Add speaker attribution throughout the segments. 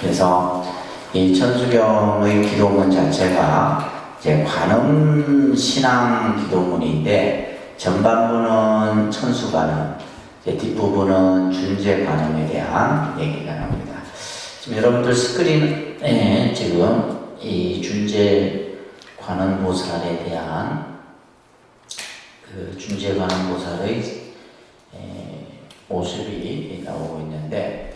Speaker 1: 그래서 이 천수경의 기도문 자체가 이제 관음 신앙 기도문인데 전반부는 천수관음, 뒷부분은 준재관음에 대한 얘기가 나옵니다. 지금 여러분들 스크린에 지금 이 준재관음보살에 대한 그 준재관음보살의 모습이 나오고 있는데,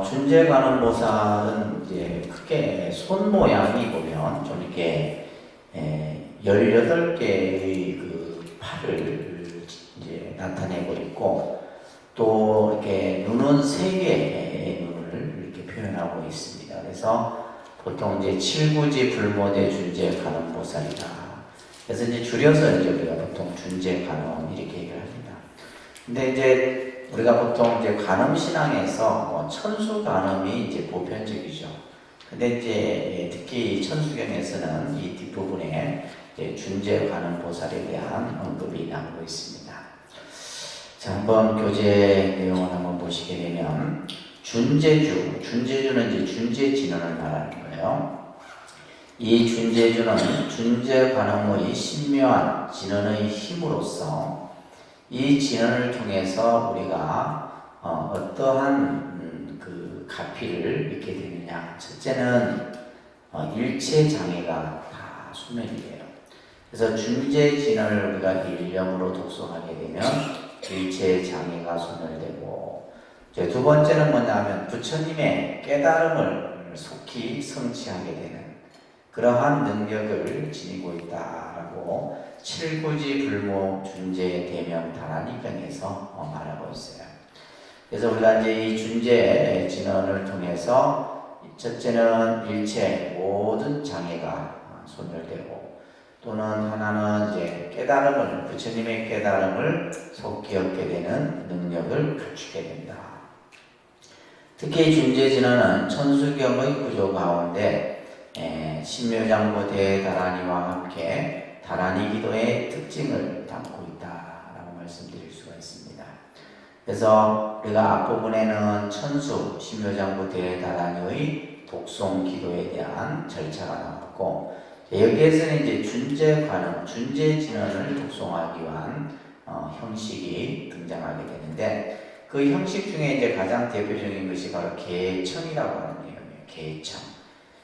Speaker 1: 준재관음보살은 이제 크게 손 모양이 보면 좀 이렇게 18개의 그 팔을 이제 나타내고 있고, 또 이렇게 눈은 3개의 눈을 이렇게 표현하고 있습니다. 그래서 보통 이제 칠구지 불모대 준재관음보살이다. 그래서 이제 줄여서 이제 우리가 보통 준재관음 이렇게 얘기를 합니다. 근데 이제 우리가 보통 이제 관음 신앙에서 천수관음이 이제 보편적이죠. 근데 이제 특히 천수경에서는 이 뒷부분에 이제 준재관음보살에 대한 언급이 나오고 있습니다. 자, 한번 교재 내용을 한번 보시게 되면, 준재주는 이제 준재진언을 말하는 거예요. 이 준재주는 준재관음의 신묘한 진언의 힘으로써 이 진언을 통해서 우리가 어떠한 그 가피를 얻게 되느냐. 첫째는 일체 장애가 다 소멸이 돼요. 그래서 준재진언을 우리가 일념으로 독송하게 되면 일체 장애가 소멸되고, 이제 두 번째는 뭐냐면 부처님의 깨달음을 속히 성취하게 되는 그러한 능력을 지니고 있다라고 칠구지 불모 준재 대명 다란이경에서 말하고 있어요. 그래서 우리가 이제 이 준재 진언을 통해서 첫째는 일체 모든 장애가 소멸되고, 또는 하나는 이제 깨달음을, 부처님의 깨달음을 속히 얻게 되는 능력을 갖추게 된다. 특히 준재 진언은 천수경의 구조 가운데 신묘장부 대다란이와 함께 다란이 기도의 특징을 담고 있다라고 말씀드릴 수가 있습니다. 그래서 우리가 앞부분에는 천수 신묘장부 대다란이의 독송 기도에 대한 절차가 나왔고, 여기에서는 이제 준재관음, 준재진언을 독송하기 위한 형식이 등장하게 되는데, 그 형식 중에 이제 가장 대표적인 것이 바로 개청이라고 하는 내용이에요. 개청.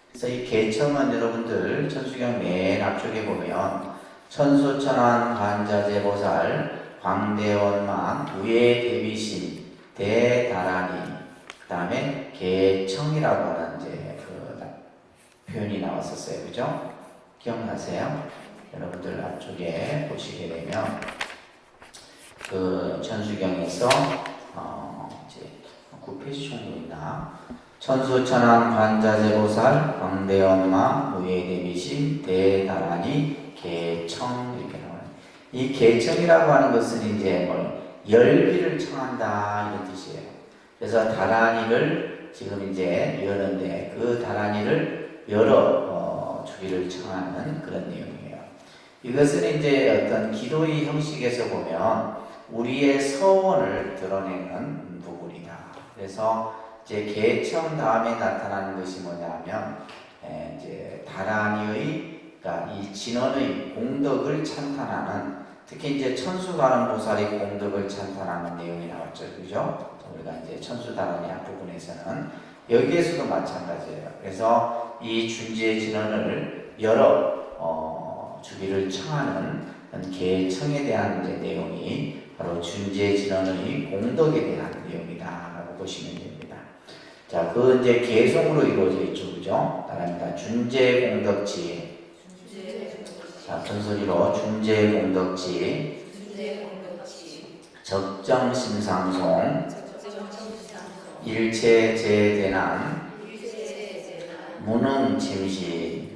Speaker 1: 그래서 이 개청은 여러분들 천수경 맨 앞쪽에 보면 천수천안 관자재보살 광대원망 우예대비신 대다란이, 그 다음에 개청이라고 하는 이제 그 표현이 나왔었어요. 그죠? 기억나세요? 여러분들 앞쪽에 보시게 되면 그 천수경에서 이제 9페이지 정도 있나? 천수천안 관자재보살 광대원마 무예대비신 대다란이 개청, 이렇게 나와요. 이 개청이라고 하는 것은 이제 열기를 청한다 이런 뜻이에요. 그래서 다란이를 지금 이제 여는데 그 다란이를 열어 주기를 청하는 그런 내용이에요. 이것은 이제 어떤 기도의 형식에서 보면 우리의 서원을 드러내는 부분이다. 그래서 이제 개청 다음에 나타나는 것이 뭐냐면 이제 다란이의, 그러니까 이 진언의 공덕을 찬탄하는, 특히 이제 천수관음보살의 공덕을 찬탄하는 내용이 나왔죠, 그죠? 우리가 이제 천수다란이 앞부분에서는 여기에서도 마찬가지예요. 그래서 이 준재 진언을 열어 주기를 청하는 개청에 대한 이제 내용이 바로 준재 진언의 공덕에 대한 내용이다라고 보시면 됩니다. 자, 그 이제 개송으로 이루어져 있죠, 그죠? 따라합니다. 준재 공덕지. 자, 큰 소리로 준재 공덕지. 적정 심상송. 일체 제대난. 무능 침신.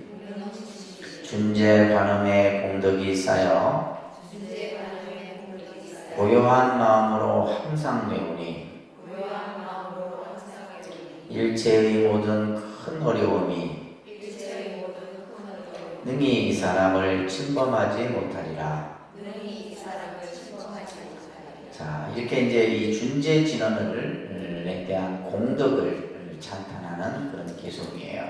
Speaker 1: 준재 관음의 공덕이 쌓여 고요한 마음으로 항상 외우니 일체의 모든 큰 어려움이 능히 이 사람을 침범하지 못하리라. 자, 이렇게 이제 이 준재 진언에 대한 공덕을 찬탄하는 그런 기송이에요.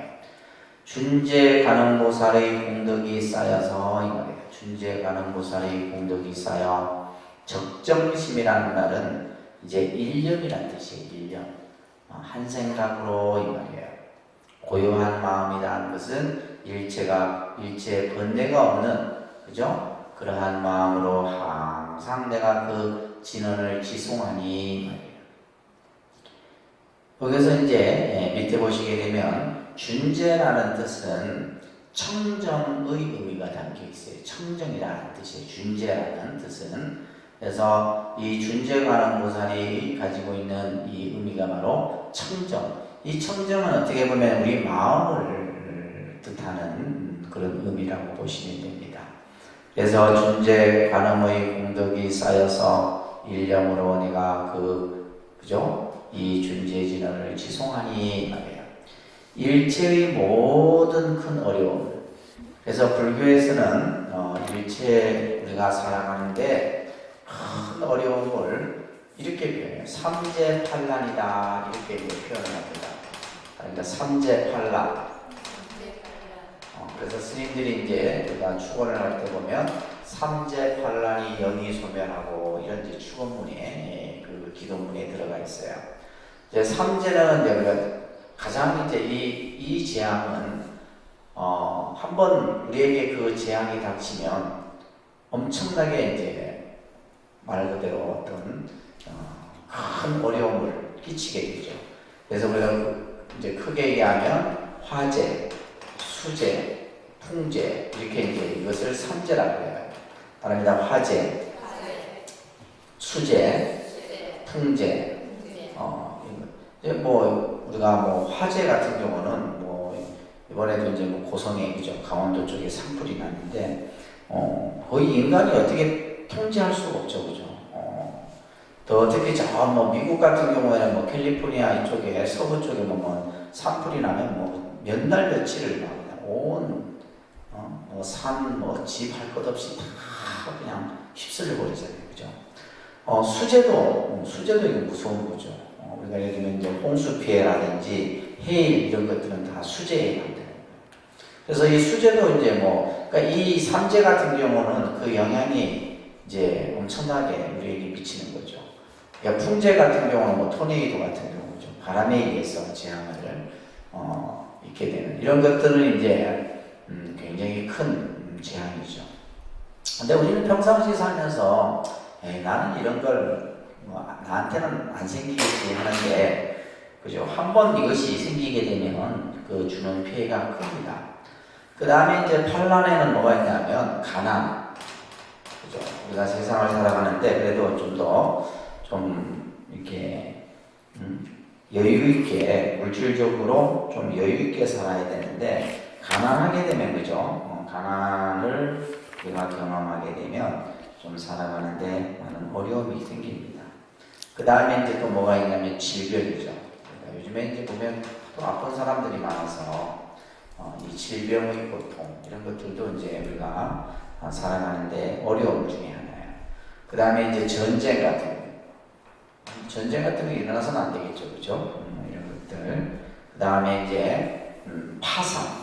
Speaker 1: 준재가능보살의功德이 쌓여서 이 말이에요. 준재가능보살의功德이 쌓여 적정심이라는 말은 이제 일념이란 뜻이에요. 일념. 한 생각으로 이 말이에요. 고요한 마음이라는 것은 일체 번뇌가 없는, 그죠? 그러한 마음으로 항상 내가 그 진언을 지송하니 말이에요. 여기서 이제 밑에 보시게 되면 준재라는 뜻은 청정의 의미가 담겨 있어요. 청정이라는 뜻이에요. 준재라는 뜻은. 그래서 이 준재가능보살이 가지고 있는 이 의미가 바로 청정. 이 청정은 어떻게 보면 우리 마음을 뜻하는 그런 의미라고 보시면 됩니다. 그래서 준재가능의功德이 쌓여서 일념으로 내가 그죠? 이 준재진언을 지송하니 말이에요. 일체의 모든 큰 어려움. 그래서 불교에서는 일체 우리가 살아가는데 큰 어려움을 이렇게 표현해요. 삼재팔란이다 이렇게 표현을 합니다. 그러니까 삼재팔란. 그래서 스님들이 이제 우리가 축원을 할 때 보면 삼재팔란이 영이소멸하고 이런 이제 축원문에 그 기도문에 들어가 있어요. 이제 삼재는 이제 우리가 가장 이제 이 재앙은 한번 우리에게 그 재앙이 닥치면 엄청나게 이제 말 그대로 어떤 큰 어려움을 끼치게 되죠. 그래서 우리가 이제 크게 얘기하면 화재, 수재, 풍재 이렇게 이제 이것을 삼재라고 해요. 말합니다. 화재, 수재, 풍재. 이제 뭐 우리가 뭐 화재 같은 경우는 뭐 이번에도 이제 뭐 고성에 그죠 강원도 쪽에 산불이 났는데 거의 인간이 어떻게 통제할 수가 없죠, 그죠? 또 특히 저 뭐 미국 같은 경우에는 뭐 캘리포니아 이쪽에 서부 쪽에 뭐 산불이 나면 뭐 몇 날 며칠을 막 온 산 뭐 집 할 것 없이 다 그냥 휩쓸려 버리잖아요, 그죠? 수재도 이거 무서운 거죠. 우리가 예를 들면 이제 홍수 피해라든지 해일 이런 것들은 다 수재에 해당돼요. 그래서 이 수재도 이제 뭐 그러니까 이 삼재 같은 경우는 그 영향이 이제 엄청나게 우리에게 미치는 거죠. 그러니까 풍재 같은 경우는 뭐 토네이도 같은 경우죠. 바람에 의해서 재앙을 입게 되는 이런 것들은 이제 굉장히 큰 재앙이죠. 근데 우리는 평상시 살면서 나는 이런 걸 뭐 나한테는 안 생기겠지 하는데 그죠? 한번 이것이 생기게 되면 그 주는 피해가 큽니다. 그 다음에 이제 팔란에는 뭐가 있냐면 가난, 그죠? 우리가 세상을 살아가는데 그래도 좀 더 좀 이렇게 여유 있게 물질적으로 좀 여유 있게 살아야 되는데 가난하게 되면 그죠? 가난을 우리가 경험하게 되면 좀 살아가는데 많은 어려움이 생깁니다. 그 다음에 이제 또 뭐가 있냐면 질병이죠. 그러니까 요즘에 이제 보면 또 아픈 사람들이 많아서 이 질병의 고통 이런 것들도 이제 우리가 살아가는데 어려움 중에 하나예요. 그 다음에 이제 전쟁 같은 거 일어나서는 안 되겠죠, 그죠? 이런 것들. 그 다음에 이제 파상.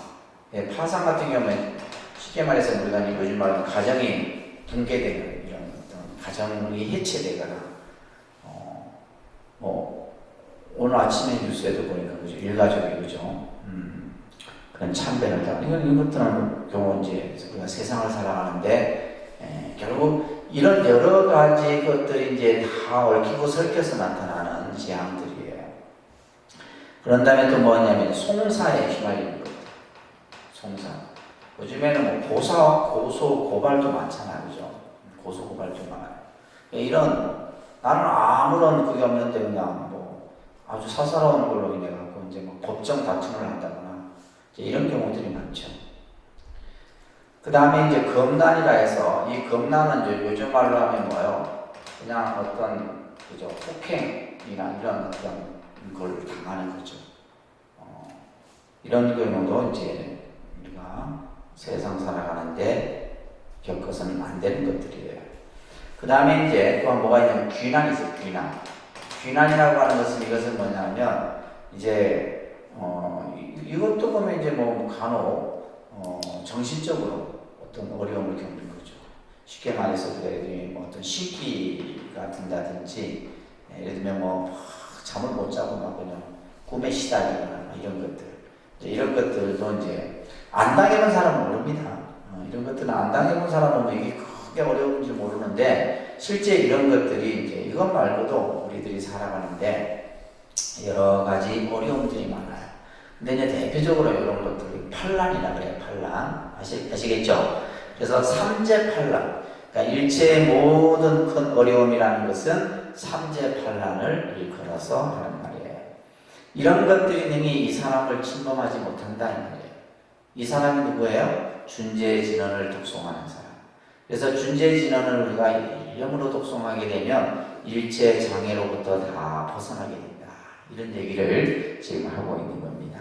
Speaker 1: 파상 같은 경우는 쉽게 말해서 우리가 요즘 말로 가정이 붕괴되는 이런 어떤 가정이 해체되거나 뭐 오늘 아침에 뉴스에도 보니까 그죠 일가족이 그죠 그런 참배를 하고 이런 것들은 경우 이제 우리가 세상을 살아가는데 결국 이런 여러 가지 것들이 이제 다 얽히고 설켜서 나타나는 재앙들이에요. 그런 다음에 또 뭐냐면 송사에 휘말리는 것들. 송사. 요즘에는 뭐 고소, 고발도 많잖아요, 그죠? 고소, 고발도 많아요. 이런 나는 아무런 그게 없는데 그냥 뭐 아주 사사로운 걸로 인해 갖고 이제 뭐 법정 다툼을 한다거나 이제 이런 경우들이 많죠. 그 다음에 이제 검난이라 해서 이 검난은 이제 요즘 말로 하면 뭐예요? 그냥 어떤 그죠 폭행이나 이런 어떤 걸 당하는 거죠. 이런 경우도 이제 우리가 세상 살아가는데 겪어서는 안 되는 것들이에요. 그 다음에 이제 또 뭐가 있냐면 귀난이 있어요. 귀난이라고 하는 것은 이것은 뭐냐면 이제 이것도 보면 이제 뭐 간혹 정신적으로 어떤 어려움을 겪는 거죠. 쉽게 말해서 그래 뭐 어떤 신기가 든다든지 예를 들면 뭐 잠을 못 자고 막 그냥 꿈에 시달리거나 이런 것들 이런 것들도 이제 안 당해본 사람은 모릅니다. 이런 것들은 안 당해본 사람은 이게 크게 어려운지 모르는데 실제 이런 것들이 이제 이것 말고도 우리들이 살아가는데 여러 가지 어려움들이 많아요. 근데 이제 대표적으로 이런 것들이 판란이라 그래요. 판란 아시겠죠? 그래서 삼재판란, 그러니까 일체의 모든 큰 어려움이라는 것은 삼재판란을 일컬어서 하는 말이에요. 이런 것들이 능히 이 사람을 침범하지 못한다 이 말이에요. 이 사람이 누구예요? 준재진언을 독송하는 사람. 그래서 준재진언을 우리가 일념으로 독송하게 되면 일체 장애로부터 다 벗어나게 된다. 이런 얘기를 지금 하고 있는 겁니다.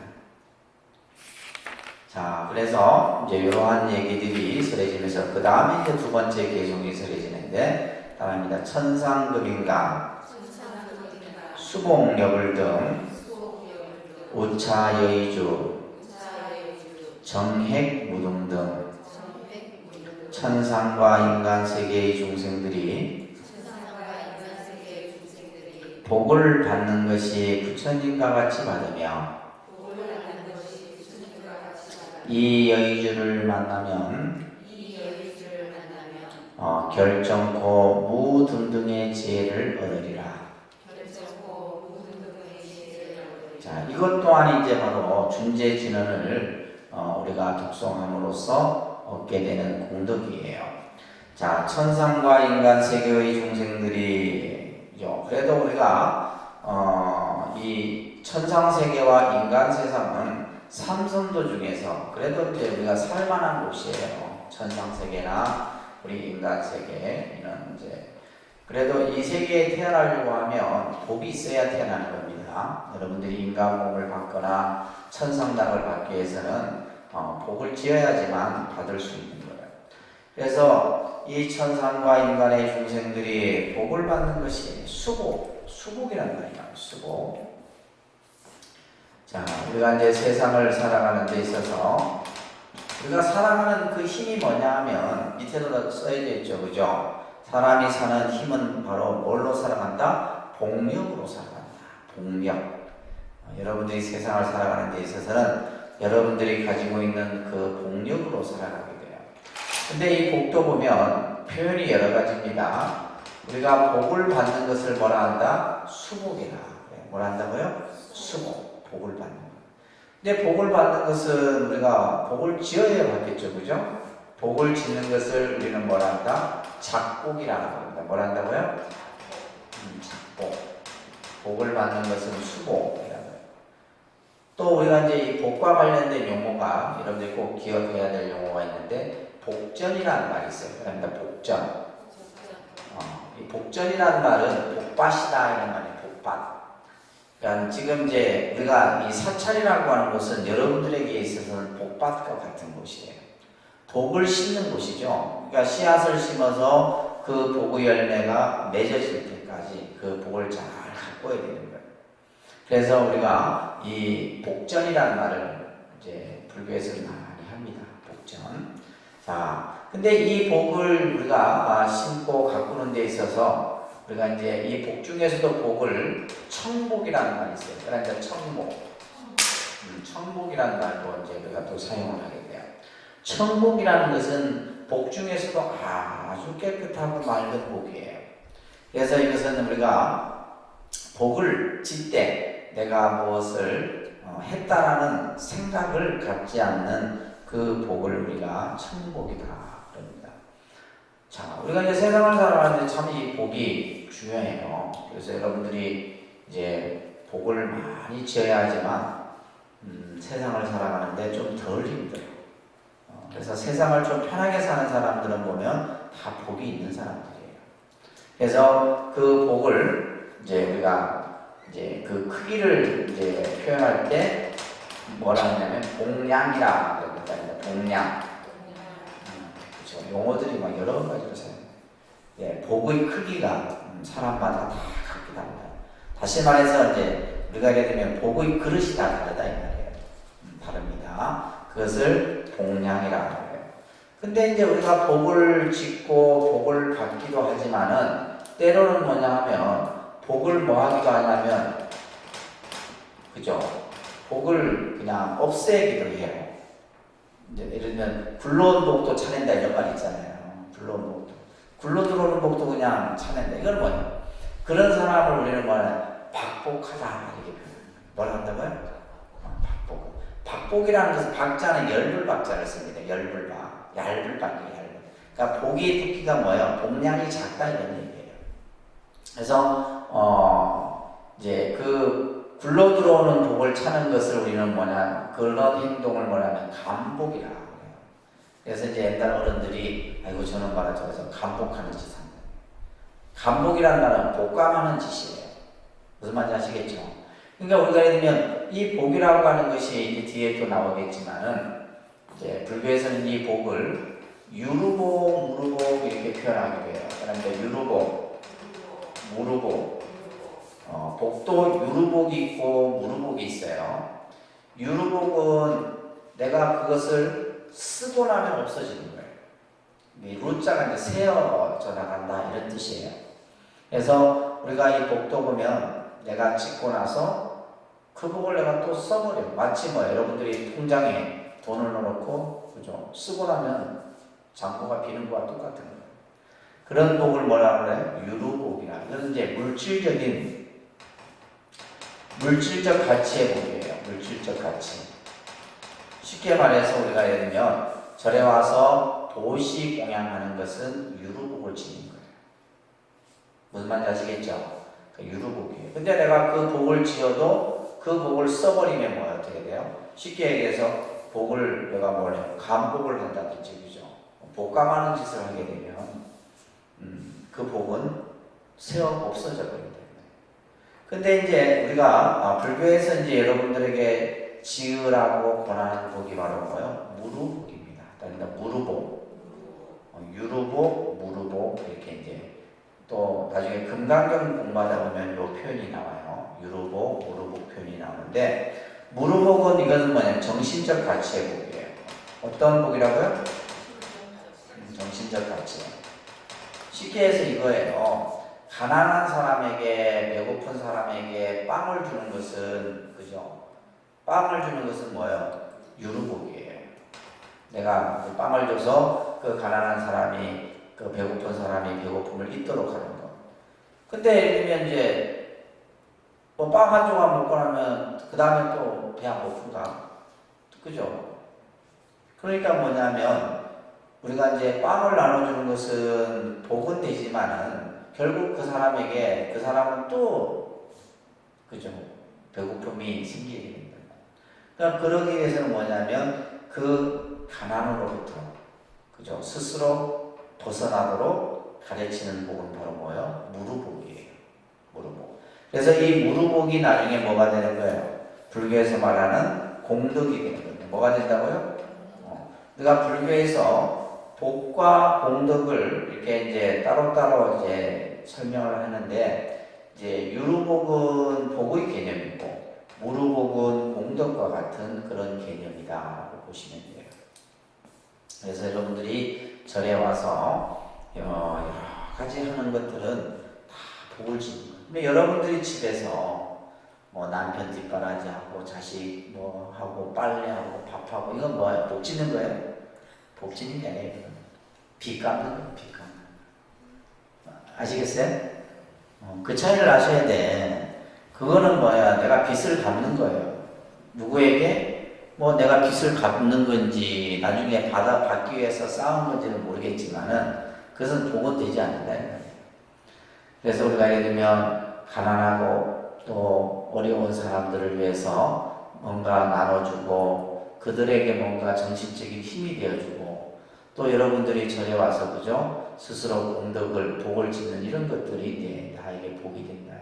Speaker 1: 자, 그래서 이제 이러한 얘기들이 설해지면서 그 다음에 이제 두 번째 개송이 설해지는데 따라합니다. 천상급인가, 수봉여불 등 오차여의주, 정핵무등 등 천상과 인간 세계의 중생들이 복을 받는 것이 부처님과 같이 받으며 이 여의주를 만나면 결정코 무등등의 지혜를 얻으리라. 자, 이것 또한 이제 바로 준재진언을 우리가 독송함으로써 얻게 되는 공덕이에요. 자, 천상과 인간 세계의 중생들이 그래도 우리가 이 천상 세계와 인간 세상은 삼선도 중에서 그래도 이제 우리가 살만한 곳이에요. 천상 세계나 우리 인간 세계는 이제 그래도 이 세계에 태어나려고 하면 복이 있어야 태어나는 겁니다. 여러분들이 인간 몸을 받거나 천상락을 받기 위해서는 복을 지어야지만 받을 수 있는 거예요. 그래서 이 천상과 인간의 중생들이 복을 받는 것이 수복이란 말이에요. 수복. 자, 우리가 이제 세상을 살아가는 데 있어서 우리가 살아가는 그 힘이 뭐냐 하면 밑에도 써져 있죠. 그죠? 사람이 사는 힘은 바로 뭘로 살아간다? 복력으로 살아간다. 복력. 여러분들이 세상을 살아가는 데 있어서는 여러분들이 가지고 있는 그 복력으로 살아가게 돼요. 근데 이 복도 보면 표현이 여러 가지입니다. 우리가 복을 받는 것을 뭐라 한다? 수복이라. 뭐라 한다고요? 수복. 복을 받는 것. 근데 복을 받는 것은 우리가 복을 지어야 받겠죠. 그죠? 복을 짓는 것을 우리는 뭐라 한다? 작복이라고 합니다. 뭐라 한다고요? 작복. 복을 받는 것은 수복이라고 해요. 또 우리가 이제 이 복과 관련된 용어가 여러분들이 꼭 기억해야 될 용어가 있는데 복전이라는 말이 있어요. 그러니까 복전. 이 복전이라는 말은 복밭이다 이런 말이에요. 복밭. 그러니까 지금 이제 우리가 이 사찰이라고 하는 곳은 여러분들에게 있어서는 복밭과 같은 곳이에요. 복을 심는 곳이죠. 그러니까 씨앗을 심어서 그 복의 열매가 맺어질 때까지 그 복을 잘 가꿔야 되는 거예요. 그래서 우리가 이 복전이라는 말을 이제 불교에서 많이 합니다. 복전. 자, 근데 이 복을 우리가 심고 가꾸는 데 있어서 우리가 이제 이 복 중에서도 복을 청복이라는 말이 있어요. 그러니까 청복. 청복이라는 말도 이제 우리가 또 사용을 하게 돼요. 청복이라는 것은 복 중에서도 아주 깨끗하고 맑은 복이에요. 그래서 이것은 우리가 복을 질 때 내가 무엇을 했다라는 생각을 갖지 않는 그 복을 우리가 청복이다 그럽니다. 자, 우리가 이제 세상을 살아가는데 참 이 복이 중요해요. 그래서 여러분들이 이제 복을 많이 지어야 하지만 세상을 살아가는데 좀 덜 힘들어요. 그래서 세상을 좀 편하게 사는 사람들은 보면 다 복이 있는 사람들이에요. 그래서 그 복을 이제 우리가 이제 그 크기를 이제 표현할 때 뭐라 하냐면 복량이라 그럽니다. 복량. 그렇죠. 용어들이 막 여러 가지로 사용해요. 예, 복의 크기가 사람마다 다 각기 달라요. 다시 말해서 이제 우리가 예를 들면 복의 그릇이 다 다르다 이 말이에요. 다릅니다. 그것을 복량이라고 해요. 근데 이제 우리가 복을 짓고 복을 받기도 하지만은 때로는 뭐냐 하면 복을 뭐 하기도 하냐면 그죠? 복을 그냥 없애기도 해요. 이제 예를 들면 굴러온 복도 차낸다 이런 말 있잖아요. 굴러온 복도. 굴러 들어오는 복도 그냥 차낸다. 이건 뭐예요? 그런 사람을 우리는 뭐냐? 박복하다 이렇게 표현합니다. 뭘 한다고요? 박복. 박복이라는 것은 박자는 열불박자를 씁니다. 열불박. 얇불박이 얇불. 그러니까 복의 특기가 뭐예요? 복량이 작다 이런 얘기예요. 그래서 이제 그 굴러 들어오는 복을 차는 것을 우리는 뭐냐? 그런 행동을 뭐냐면 감복이라고 해요. 그래서 이제 옛날 어른들이 아이고 저는 말하자면서 감복하는 짓 한다. 감복이라는 말은 복감하는 짓이에요. 무슨 말인지 아시겠죠? 그러니까 우리가 예를 들면 이 복이라고 하는 것이 뒤에 또 나오겠지만은 이제 불교에서는 이 복을 유루복, 무루복 이렇게 표현하기도 해요. 그러니까 유루복, 무루복, 복도 유루복이 있고 무루복이 있어요. 유루복은 내가 그것을 쓰고 나면 없어지는 거예요. 루자가 이제 세어져 나간다 이런 뜻이에요. 그래서 우리가 이 복도 보면 내가 짓고 나서 그 복을 내가 또 써버려요. 마치 뭐 여러분들이 통장에 돈을 넣어놓고 그죠? 쓰고 나면 잔고가 비는 거와 똑같은 거예요. 그런 복을 뭐라 그래요? 유루복이라. 이건 이제 물질적 가치의 복이에요. 물질적 가치. 쉽게 말해서 우리가 예를 들면 절에 와서 도시 공양하는 것은 유루복을 지는 거예요. 무슨 말인지 아시겠죠? 그 유루복이에요. 근데 내가 그 복을 지어도 그 복을 써버리면 뭐 어떻게 돼요? 쉽게 얘기해서 복을 내가 뭐래요? 감복을 한다든지 그죠? 복감하는 짓을 하게 되면 그 복은 없어져 버린다. 근데 이제 우리가 불교에서 이제 여러분들에게 지으라고 권하는 복이 바로 뭐예요? 무루복입니다. 그러니까 무루복, 유루복, 무루복 이렇게 이제 또 나중에 금강경 공부하다 보면 이 표현이 나와요. 유루복, 무루복 표현이 나오는데 무루복은 이것은 뭐냐면 정신적 가치의 복이에요. 어떤 복이라고요? 정신적 가치. 쉽게 해서 이거예요. 가난한 사람에게 배고픈 사람에게 빵을 주는 것은 그죠? 빵을 주는 것은 뭐예요? 유루복이에요. 내가 빵을 줘서 그 가난한 사람이 그 배고픈 사람이 배고픔을 잊도록 하는 거. 근데 예를 들면 이제 뭐 빵 한 조각 먹고 나면 그 다음에 또 배 안 고픈가? 그죠? 그러니까 뭐냐면 우리가 이제 빵을 나눠주는 것은 복은 되지만은 결국 그 사람은 또 그죠? 배고픔이 생기게 됩니다. 그러니까 그러기 위해서는 뭐냐면 그 가난으로부터 그죠? 스스로 벗어나도록 가르치는 복은 바로 뭐예요? 무루복이에요. 무루복. 그래서 이 무루복이 나중에 뭐가 되는 거예요? 불교에서 말하는 공덕이 되는 거예요. 뭐가 된다고요? 우리가 불교에서 복과 공덕을 이렇게 이제 따로따로 이제 설명을 하는데 이제 유루복은 복의 개념이고 무루복은 공덕과 같은 그런 개념이다라고 보시면 돼요. 그래서 여러분들이 절에 와서 여러 가지 하는 것들은 다 복을 짓는 거예요. 근데 여러분들이 집에서 뭐 남편 뒷바라지 하고 자식 뭐 하고 빨래하고 밥하고 이건 뭐예요? 복 짓는 거예요? 복 짓는 게 아니에요. 빚 갚는 거예요. 빚 갚는 거예요. 아시겠어요? 그 차이를 아셔야 돼. 그거는 뭐야? 내가 빚을 갚는 거예요. 누구에게? 뭐 내가 빚을 갚는 건지 나중에 받기 위해서 싸운 건지는 모르겠지만은 그것은 복은 되지 않는다. 그래서 우리가 예를 들면 가난하고 또 어려운 사람들을 위해서 뭔가 나눠주고 그들에게 뭔가 정신적인 힘이 되어주고 또 여러분들이 절에 와서 그죠? 스스로 복을 짓는 이런 것들이 이제 나에게 복이 된다.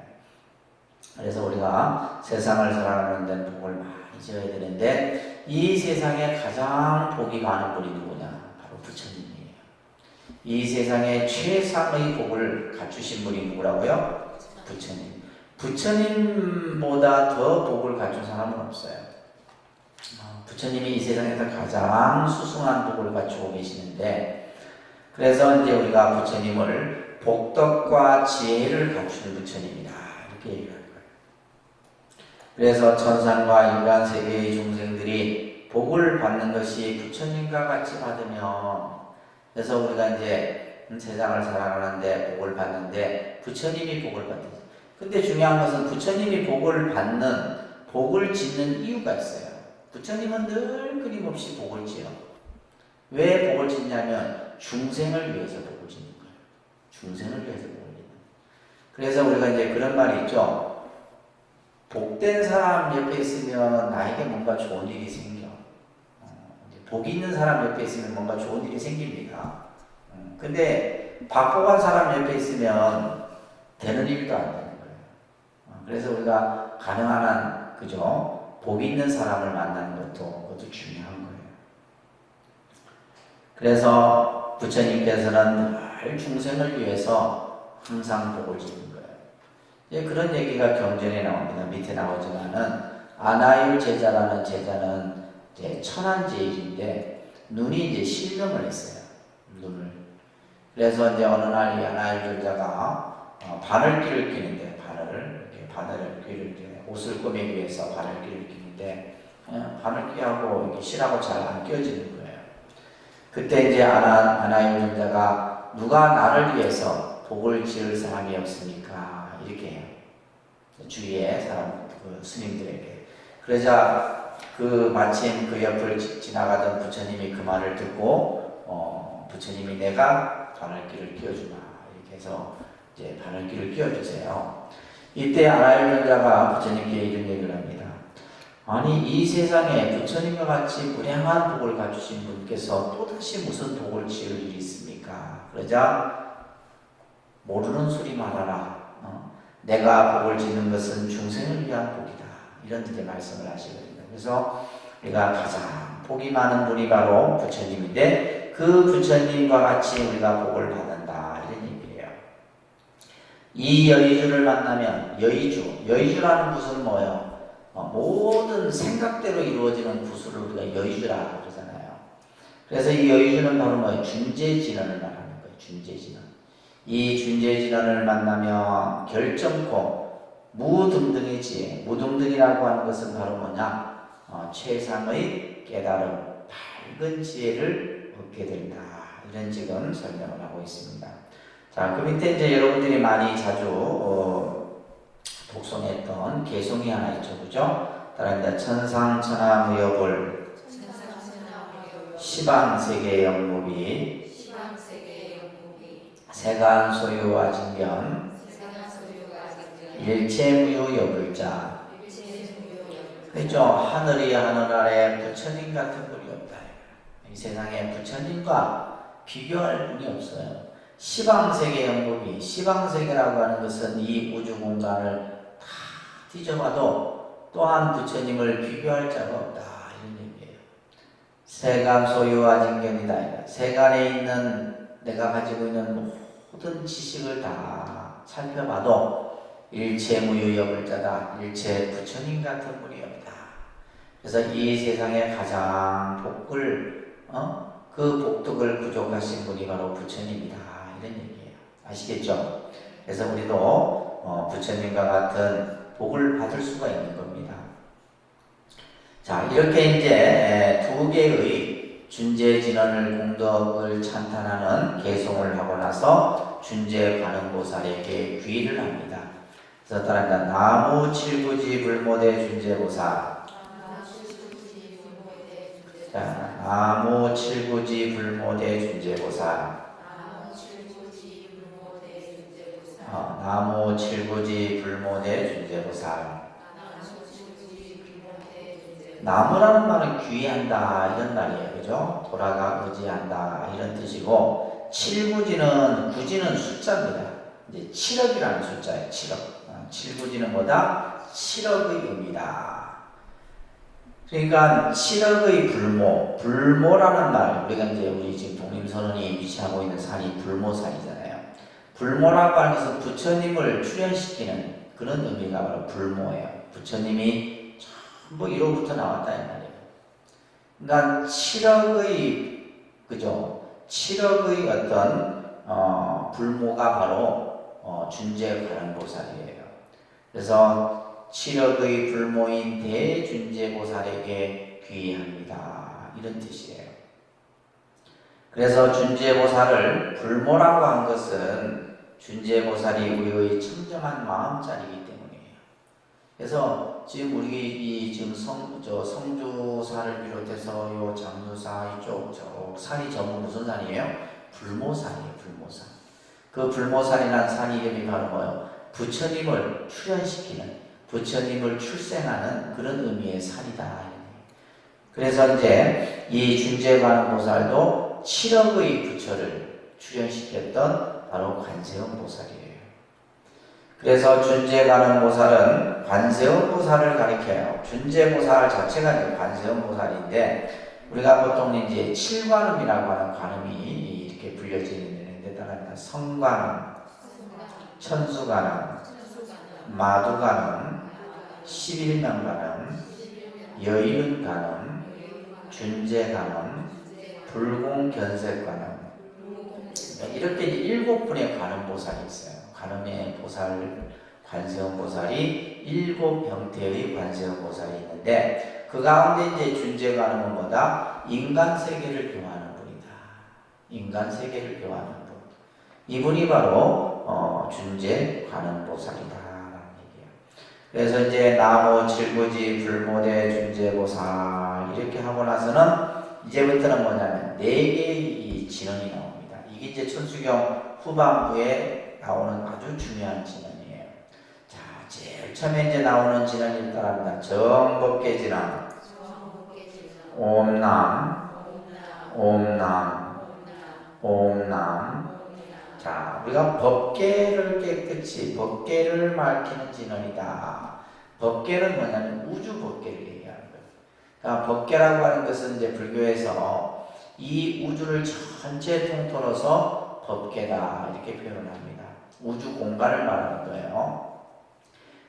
Speaker 1: 그래서 우리가 세상을 살아가는 데는 복을 많이 지어야 되는데 이 세상에 가장 복이 많은 분이 누구냐? 바로 부처님이에요. 이 세상에 최상의 복을 갖추신 분이 누구라고요? 부처님. 부처님보다 더 복을 갖춘 사람은 없어요. 부처님이 이 세상에서 가장 수승한 복을 갖추고 계시는데, 그래서 이제 우리가 부처님을 복덕과 지혜를 갖추는 부처님이다 이렇게 얘기할 거예요. 그래서 천상과 인간 세계의 중생들이 복을 받는 것이 부처님과 같이 받으면, 그래서 우리가 이제 세상을 살아가는데 복을 받는데 부처님이 복을 받는. 근데 중요한 것은 부처님이 복을 받는, 복을 짓는 이유가 있어요. 부처님은 늘 끊임없이 복을 지어. 왜 복을 짓냐면 중생을 위해서 복을 짓는 거예요. 중생을 위해서 복을 짓는 거예요. 그래서 우리가 이제 그런 말이 있죠. 복된 사람 옆에 있으면 나에게 뭔가 좋은 일이 생겨. 복이 있는 사람 옆에 있으면 뭔가 좋은 일이 생깁니다. 근데 박복한 사람 옆에 있으면 되는 일도 안 되는 거예요. 그래서 우리가 가능한 한, 그죠? 복이 있는 사람을 만나는 그것도 중요한 거예요. 그래서 부처님께서는 늘 중생을 위해서 항상 복을 짓는 거예요. 이제 그런 얘기가 경전에 나옵니다. 밑에 나오지만은 아나율 제자라는 제자는 이제 천안제일인데 눈이 이제 실명을 했어요. 눈을. 그래서 이제 어느 날 이 아나율 제자가 바늘귀를 끼는데, 바늘귀를 이제 옷을 꾸미기 위해서 바늘귀를 끼는데 바늘귀하고 이렇게 실하고 잘 안 껴지는 거예요. 그때 이제 아나율 제자가 누가 나를 위해서 복을 지을 사람이 없습니까? 이렇게 해요. 주위에 사람, 스님들에게. 그러자 마침 그 옆을 지나가던 부처님이 그 말을 듣고 부처님이 내가 바늘귀를 끼워주마 이렇게 해서 이제 바늘귀를 끼워주세요. 이때 아나율 제자가 부처님께 이런 얘기를 합니다. 아니 이 세상에 부처님과 같이 무량한 복을 갖추신 분께서 또다시 무슨 복을 지을 일이 있습니까? 그러자 모르는 소리 말아라. 내가 복을 짓는 것은 중생을 위한 복이다. 이런 이제 말씀을 하시거든요. 그래서 우리가 가장 복이 많은 분이 바로 부처님인데 그 부처님과 같이 우리가 복을 받는다 이런 얘기예요. 이 여의주를 만나면 여의주라는 것은 뭐예요? 모든 생각대로 이루어지는 구슬을 우리가 여의주라고 그러잖아요. 그래서 이 여의주는 바로 뭐예요? 준재진언을 말하는 거예요. 준재진언. 이 준재진언을 만나면 결정코 무등등의 지혜, 무등등이라고 하는 것은 바로 뭐냐? 최상의 깨달음, 밝은 지혜를 얻게 된다. 이런 지금 설명을 하고 있습니다. 자, 그 밑에 이제 여러분들이 많이 자주 독송했던 개송이 하나 있죠, 그죠? 따라합니다. 천상천하무여불 시방세계 영무비 세간소유와진견 일체무유여불자. 그죠? 하늘이 하늘 아래 부처님 같은 분이 없다. 이 세상에 부처님과 비교할 분이 없어요. 시방세계 영무비, 시방세계라고 하는 것은 이 우주 공간을 다 뒤져봐도 또한 부처님을 비교할 자가 없다. 이런 얘기예요. 세간 소유와진견이다. 세간에 있는 내가 가지고 있는 모든 지식을 다 살펴봐도 일체무유여불자다. 일체 부처님 같은 분이 없다. 그래서 이 세상에 가장 그 복덕을 부족하신 분이 바로 부처님이다. 이런 얘기예요. 아시겠죠? 그래서 우리도 부처님과 같은 복을 받을 수가 있는 겁니다. 자, 이렇게 이제 두 개의 준재진언을 공덕을 찬탄하는 개송을 하고 나서 준재관음보살에게 귀의를 합니다. 그래서 따라합니다. 나무 칠구지 불모대 준재보살. 자, 나무 칠구지 불모대 준재보살. 나무 칠구지 불모대 준재보살. 나무라는 말은 귀의한다 이런 말이에요. 그죠? 돌아가 의지한다 이런 뜻이고, 칠구지는 구지는 숫자입니다. 이제 7억이라는 숫자예요. 7억. 칠구지는 뭐다? 7억의 의미다. 그러니까 7억의 불모라는 말, 우리가 이제 우리 지금 독림선언이 위치하고 있는 산이 불모산이잖아요. 불모라고 하는 것은 부처님을 출현시키는 그런 의미가 바로 불모예요. 부처님이 전부 이로부터 나왔다 이 말이에요. 그러니까 7억의 그죠? 7억의 어떤 불모가 바로 준재관음보살이에요. 그래서 7억의 불모인 대준재보살에게 귀의합니다. 이런 뜻이에요. 그래서 준재보살을 불모라고 한 것은 준재보살이 우리의 청정한 마음자리이기 때문이에요. 그래서 지금 우리 지금 성주사를 비롯해서 요 장주사 이쪽 산이 전부 무슨 산이에요? 불모산이에요. 불모산. 그 불모산이라는 산 이름이 바로 뭐예요? 부처님을 출현시키는, 부처님을 출생하는 그런 의미의 산이다. 그래서 이제 이 준재관음보살도 7억의 부처를 출현시켰던 바로 관세음보살이에요. 그래서 준재관음보살은 관세음보살을 가리켜요. 준재보살 자체가 이제 관세음보살인데 우리가 보통 이제 7관음이라고 하는 관음이 이렇게 불려지는 데 따라 성관음, 천수관음, 마두관음, 11명관음, 여인관음, 준재관음, 불공견색관음, 이렇게 7분의 관음보살이 있어요. 관음의 보살, 관세음보살이 7형태의 관세음보살이 있는데 그 가운데 이제 준재관음은 뭐다? 인간세계를 교화하는 분이다. 인간세계를 교화하는 분. 이분이 바로 준재관음보살이다. 그래서 이제 나무, 칠구지, 불모대, 준재보살 이렇게 하고 나서는 이제부터는 뭐냐면 4개의 이 진언이 나옵니다. 이게 이제 천수경 후반부에 나오는 아주 중요한 진언이에요. 자, 제일 처음에 이제 나오는 진언이 따라합니다. 정법계 진언, 옴남, 옴남, 옴남. 자, 우리가 법계를 깨끗이 법계를 밝히는 진언이다. 법계는 뭐냐면 우주 법계를 얘기하는 거예요. 그러니까 법계라고 하는 것은 이제 불교에서 이 우주를 전체 통틀어서 법계다 이렇게 표현을 합니다. 우주 공간을 말하는 거예요.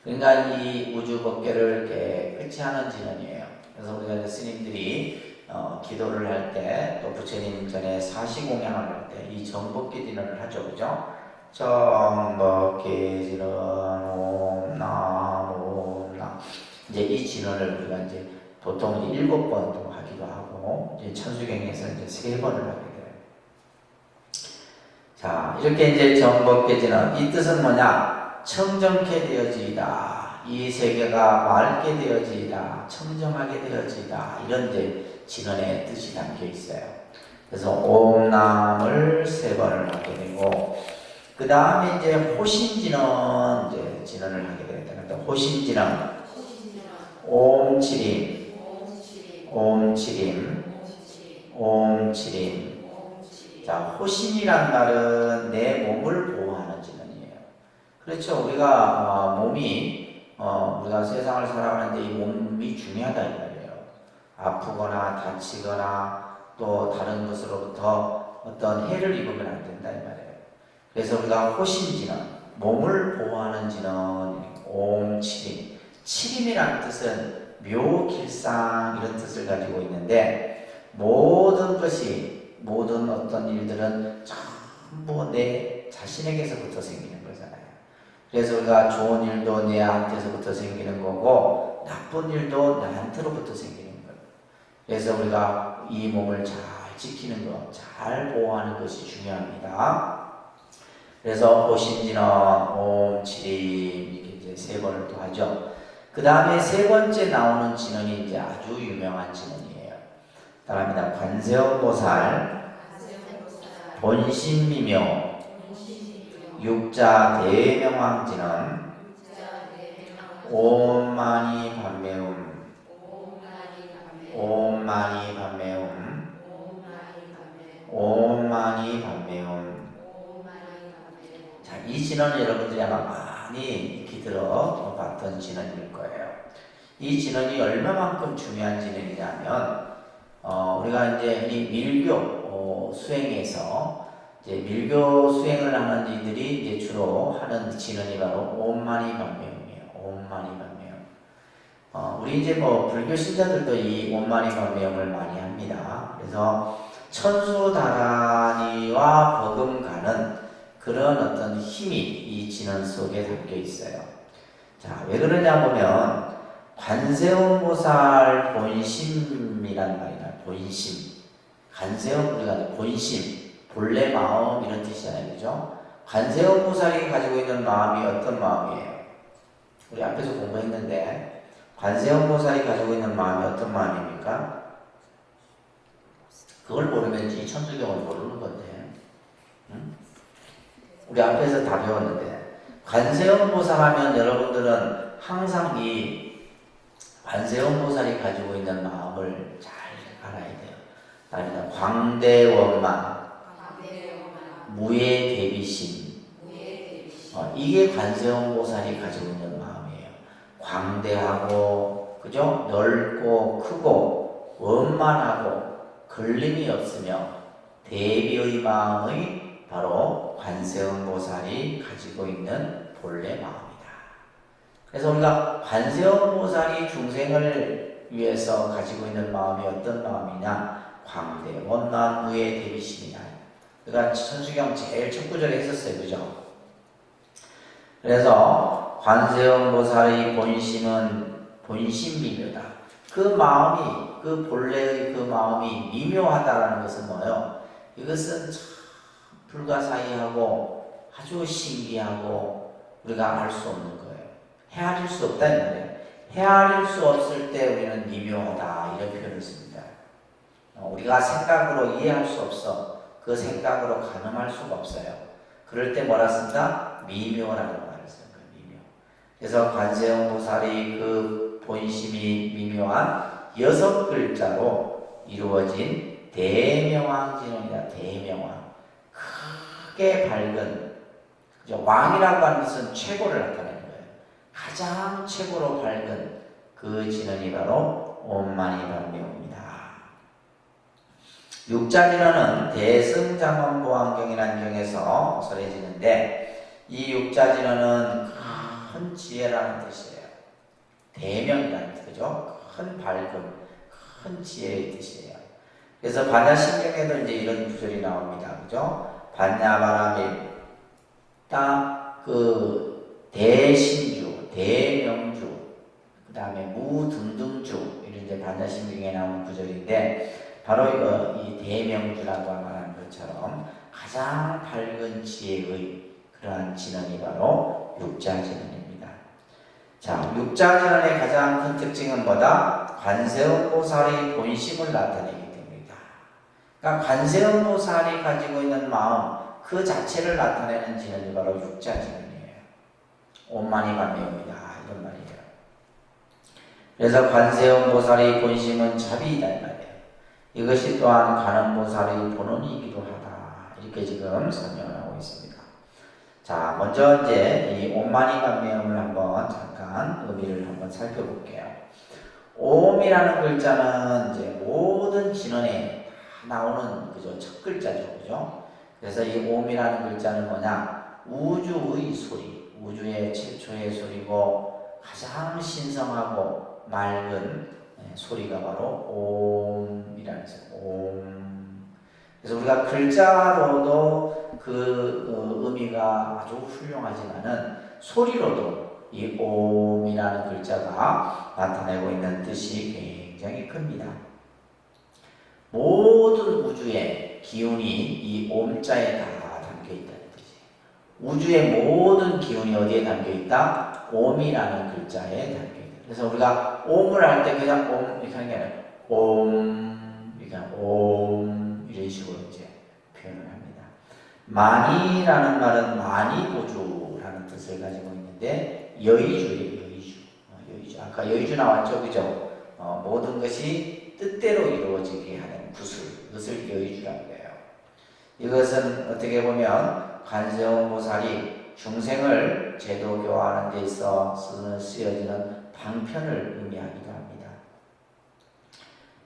Speaker 1: 그러니까 이 우주 법계를 깨끗이 하는 진언이에요. 그래서 우리가 이제 스님들이 기도를 할 때 또 부처님 전에 사시공양을 할 때 이 정법계 진언을 하죠, 그죠? 정법계 진언 옴남 옴남. 이제 이 진언을 우리가 이제 보통 이제 7번도 하기도 하고 이제 천수경에서 이제 3번을 하게 돼요. 자, 이렇게 이제 정법계 진언 이 뜻은 뭐냐? 청정케 되어지이다. 이 세계가 맑게 되어지이다. 청정하게 되어지이다. 이런 이제 진언의 뜻이 담겨 있어요. 그래서 옴남을 3번을 하게 되고 그 다음에 이제 호신진언 이제 진언을 하게 됩니다. 호신진언 옴치림 옴치림 옴치림. 자, 호신이란 말은 내 몸을 보호하는 진언이에요. 그렇죠. 우리가 몸이 우리가 세상을 살아가는데 이 몸이 중요하다 이 말이에요. 아프거나 다치거나 또 다른 것으로부터 어떤 해를 입으면 안 된다 이 말이에요. 그래서 우리가 호신진언, 몸을 보호하는 진언, 옴치림. 치림이라는 뜻은 묘길상 이런 뜻을 가지고 있는데 모든 것이 모든 어떤 일들은 전부 내 자신에게서부터 생기는 거잖아요. 그래서 우리가 좋은 일도 내한테서부터 생기는 거고 나쁜 일도 나한테로부터 생기는 거예요. 그래서 우리가 이 몸을 잘 지키는 것, 잘 보호하는 것이 중요합니다. 그래서 호신진언, 옴치림 이렇게 이제 3번을 또 하죠. 그 다음에 3번째 나오는 진언이 이제 아주 유명한 진언이에요. 따라합니다. 관세음보살, 본신미묘, 육자 대명왕진언, 옴마니 반매음, 옴마니 반매음, 옴마니 반매음. 자, 이 진언은 여러분들이 아마 많이 익히 들어봤던 진언일 거예요. 이 진언이 얼마만큼 중요한 진언이냐면 우리가 이제 이 밀교 수행에서 이제 밀교 수행을 하는 이들이 이제 주로 하는 진언이 바로 옴마니 반매음. 옴마니반매형. 우리 이제 뭐 불교 신자들도 이 옴마니반매형을 많이 합니다. 그래서 천수다라니와 버금가는 그런 어떤 힘이 이 진원 속에 담겨 있어요. 자, 왜 그러냐 보면 관세음보살 본심이란 말이다. 본심. 관세음 우리가 본심, 본래 마음 이런 뜻이잖아요, 그죠? 관세음보살이 가지고 있는 마음이 어떤 마음이에요? 우리 앞에서 공부했는데 관세음보살이 가지고 있는 마음이 어떤 마음입니까? 그걸 모르면 이 천주경을 모르는 건데, 응? 우리 앞에서 다 배웠는데 관세음보살 하면 여러분들은 항상 이 관세음보살이 가지고 있는 마음을 잘 알아야 돼요. 광대원만, 무예대비심. 이게 관세음보살이 가지고 있는 마음이에요. 광대하고, 그죠? 넓고 크고 원만하고 걸림이 없으며 대비의 마음의 바로 관세음보살이 가지고 있는 본래 마음이다. 그래서 우리가 관세음보살이 중생을 위해서 가지고 있는 마음이 어떤 마음이냐? 광대, 원만, 무예, 대비심이다. 그러니까 천수경 제일 첫 구절에 했었어요, 그죠? 그래서 관세음보살의 본심은 본심미묘다. 그 마음이, 그 본래의 그 마음이 미묘하다라는 것은 뭐예요? 이것은 참 불가사의하고 아주 신기하고 우리가 알 수 없는 거예요. 헤아릴 수 없다는 거예요. 헤아릴 수 없을 때 우리는 미묘하다 이런 표현을 씁니다. 우리가 생각으로 이해할 수 없어. 그 생각으로 가늠할 수가 없어요. 그럴 때 뭐라 쓴다? 미묘라는 말을 쓰는 거예요. 미묘. 그래서 관세음보살이 그 본심이 미묘한 6글자로 이루어진 대명왕진원이다. 대명왕. 크게 밝은, 그죠? 왕이라고 하는 것은 최고를 나타내는 거예요. 가장 최고로 밝은 그 진원이 바로 옴마니반매입니다. 육자진언은 대승장엄보안경이라는 경에서 설해지는데 이 육자진언은 큰 지혜라는 뜻이에요. 대명이라는 뜻이죠. 큰 밝음, 큰 지혜의 뜻이에요. 그래서 반야신경에도 이제 이런 구절이 나옵니다. 그죠? 반야바라밀 딱 그 대신주, 대명주, 그 다음에 무등등주 이런 이제 반야신경에 나오는 구절인데 바로 이거 이 대명주라고 말하는 것처럼 가장 밝은 지혜의 그러한 진언이 바로 육자진언입니다. 자, 육자진언의 가장 큰 특징은 뭐다? 관세음보살의 본심을 나타내기 때문이다. 그러니까 관세음보살이 가지고 있는 마음 그 자체를 나타내는 진언이 바로 육자진언이에요. 옴마니반매입니다. 이런 말이에요. 그래서 관세음보살의 본심은 자비이다 이 말이에요. 이것이 또한 관음보살의 본원이기도 하다. 이렇게 지금 설명을 하고 있습니다. 자, 먼저 이제 이 옴마니반매음을 한번 잠깐 의미를 한번 살펴볼게요. 옴이라는 글자는 이제 모든 진언에 다 나오는 그죠 첫 글자죠, 그죠? 그래서 이 옴이라는 글자는 뭐냐? 우주의 소리, 우주의 최초의 소리고 가장 신성하고 맑은 소리가 바로 옴이라는 소리. 옴. 그래서 우리가 글자로도 그 의미가 아주 훌륭하지만은 소리로도 이 옴이라는 글자가 나타내고 있는 뜻이 굉장히 큽니다. 모든 우주의 기운이 이 옴자에 다 담겨 있다는 뜻이에요. 우주의 모든 기운이 어디에 담겨 있다? 옴이라는 글자에 담겨 있다. 그래서 우리가 옴을 할 때 그냥 옴 이렇게 하는 게 아니라 옴, 그냥 옴 이런 식으로 이제 표현을 합니다. 마니라는 말은 마니보주라는 뜻을 가지고 있는데 여의주예요. 여의주. 아까 여의주 나왔죠, 그죠? 모든 것이 뜻대로 이루어지게 하는 구슬, 이것을 여의주라고 해요. 이것은 어떻게 보면 관세음보살이 중생을 제도교화하는 데 있어 쓰여지는 방편을 의미하기도 합니다.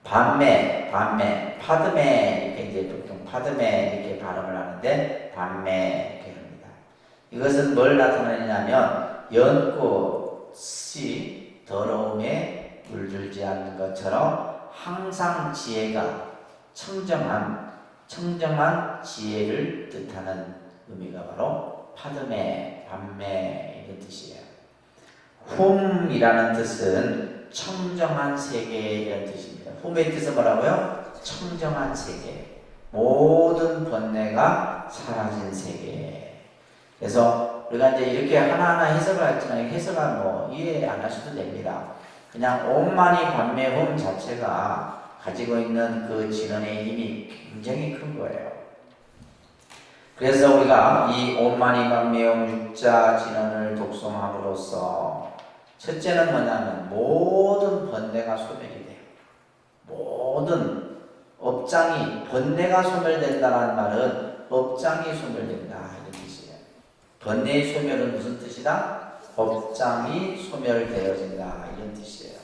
Speaker 1: 반매, 파드매 이렇게 이제 보통 파드매 이렇게 발음을 하는데 반매 이렇게 합니다. 이것은 뭘 나타내냐면 연구, 것이 더러움에 물들지 않는 것처럼 항상 지혜가 청정한 지혜를 뜻하는 의미가 바로 파드메, 밤메 이런 뜻이에요. 훔이라는 뜻은 청정한 세계 이런 뜻입니다. 훔의 뜻은 뭐라고요? 청정한 세계, 모든 번뇌가 사라진 세계. 그래서 우리가 이제 이렇게 하나하나 해석을 했지만 해석을 뭐 이해 안 하셔도 됩니다. 그냥 옴마니 밤메 훔 자체가 가지고 있는 그 진언의 힘이 굉장히 큰 거예요. 그래서 우리가 이 옴마니 밤메 훔 육자 진언을 독송함으로써 첫째는 뭐냐면 모든 번뇌가 소멸이 돼요. 모든 업장이 번뇌가 소멸된다는 말은 업장이 소멸된다 이런 뜻이에요. 번뇌의 소멸은 무슨 뜻이다? 업장이 소멸되어진다 이런 뜻이에요.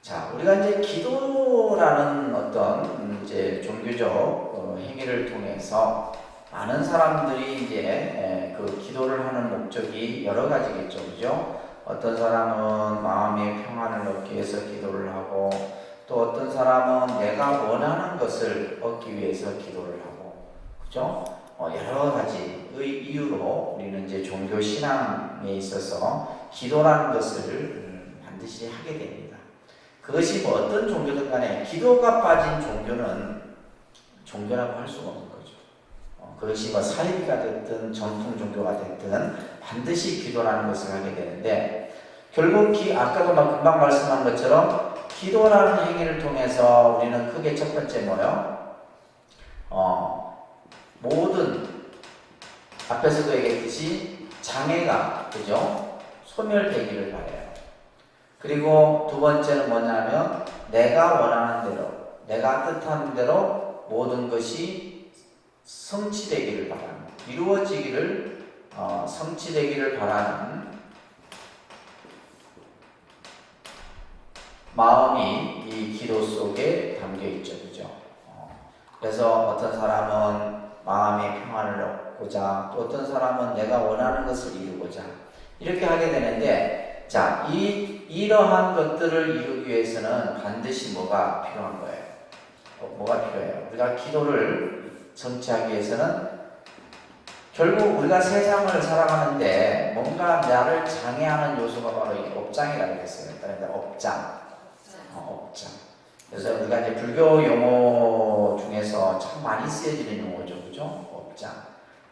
Speaker 1: 자, 우리가 이제 기도라는 어떤 이제 종교적 행위를 통해서 많은 사람들이 이제 그 기도를 하는 목적이 여러 가지겠죠, 그죠? 어떤 사람은 마음의 평안을 얻기 위해서 기도를 하고, 또 어떤 사람은 내가 원하는 것을 얻기 위해서 기도를 하고, 그죠? 여러 가지의 이유로 우리는 이제 종교 신앙에 있어서 기도라는 것을 반드시 하게 됩니다. 그것이 뭐 어떤 종교든 간에 기도가 빠진 종교는 종교라고 할 수가 없는 거죠. 그것이 뭐 사이비가 됐든 전통 종교가 됐든 반드시 기도라는 것을 하게 되는데, 결국 아까도 막 금방 말씀한 것처럼 기도라는 행위를 통해서 우리는 크게 첫 번째 뭐요? 모든 앞에서도 얘기했듯이 장애가 그죠? 소멸되기를 바래요. 그리고 두 번째는 뭐냐면 내가 원하는 대로, 내가 뜻하는 대로 모든 것이 성취되기를 바라는, 이루어지기를 성취되기를 바라는 마음이 이 기도 속에 담겨 있죠, 그죠? 그래서 어떤 사람은 마음의 평안을 얻고자, 또 어떤 사람은 내가 원하는 것을 이루고자 이렇게 하게 되는데, 자, 이러한 것들을 이루기 위해서는 반드시 뭐가 필요한 거예요? 뭐가 필요해요? 우리가 기도를 성취하기 위해서는 결국 우리가 세상을 살아가는데 뭔가 나를 장애하는 요소가 바로 이 업장이라고 했어요. 그러니까 업장. 그래서 우리가 이제 불교 용어 중에서 참 많이 쓰여지는 용어죠, 그죠? 업장.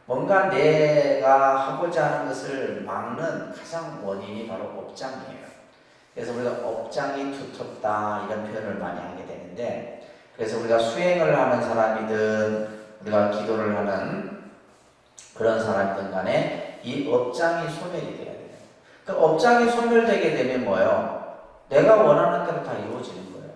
Speaker 1: 뭔가 내가 하고자 하는 것을 막는 가장 원인이 바로 업장이에요. 그래서 우리가 업장이 두텁다 이런 표현을 많이 하게 되는데, 그래서 우리가 수행을 하는 사람이든 우리가 기도를 하는 그런 사람이든 간에 이 업장이 소멸이 돼야 돼요. 그 업장이 소멸되게 되면 뭐예요? 내가 원하는 대로 다 이루어지는 거예요.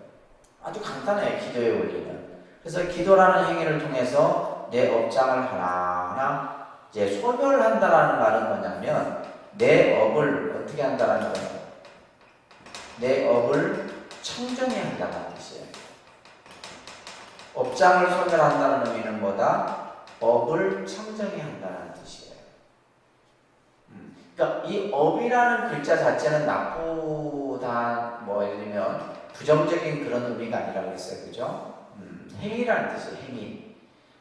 Speaker 1: 아주 간단해요, 기도의 원리는. 그래서 기도라는 행위를 통해서 내 업장을 하나하나 이제 소멸한다라는 말은 뭐냐면 내 업을 어떻게 한다라는 거예요? 내 업을 청정해 한다는 뜻이에요. 업장을 소멸한다는 의미는 뭐다? 업을 청정해 한다는 뜻이에요. 그러니까 이 업이라는 글자 자체는 나쁘다, 뭐 예를 들면 부정적인 그런 의미가 아니라고 했어요, 그죠? 행위라는 뜻이에요, 행위.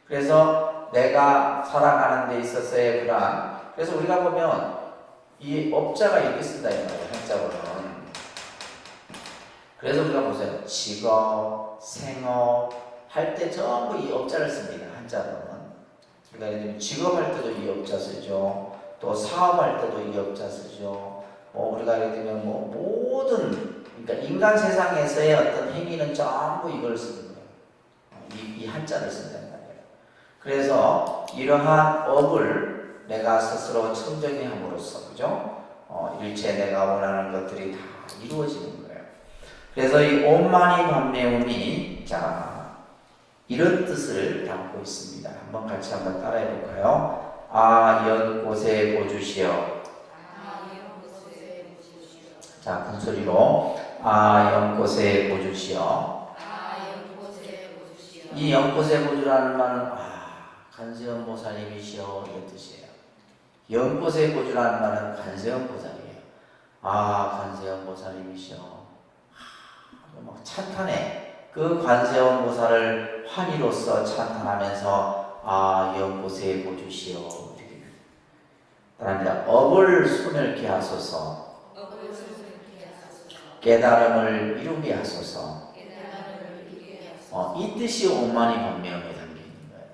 Speaker 1: 그래서 내가 살아가는 데 있어서의 그러한, 그래서 우리가 보면 이 업자가 이렇게 쓴다 이 말이에요, 한자로는. 그래서 우리가 보세요, 직업, 생업 할 때 전부 이 업자를 씁니다, 한자로는. 그러니까 예를 들면 직업할 때도 이 업자 쓰죠. 또 사업할 때도 이 업자 쓰죠. 우리가 예를 들면 모든, 그러니까 인간 세상에서의 어떤 행위는 전부 이걸 쓰는 거예요. 이 한자를 쓴다는 말이에요. 그래서 이러한 업을 내가 스스로 청정히 함으로써, 그죠? 일체 내가 원하는 것들이 다 이루어지는 거예요. 그래서 이 옴마니 밤메움이 자 이런 뜻을 담고 있습니다. 한번 같이 한번 따라해 볼까요? 아 연꽃의 보주시여. 자, 큰 소리로 아 연꽃의 보주시여. 이 연꽃의 보주라는 말은 간세음 보살님이시여 이런 뜻이에요. 연꽃의 보주라는 말은 관세음보살이에요. 아, 관세음보살님이시여. 막 찬탄해. 그 관세음보살을 환희로서 찬탄하면서 아, 연꽃의 보주시여. 이렇게 따라합니다. 업을 소멸케 하소서. 깨달음을 이루게 하소서. 이 뜻이 오만이 반명에 담겨 있는 거예요.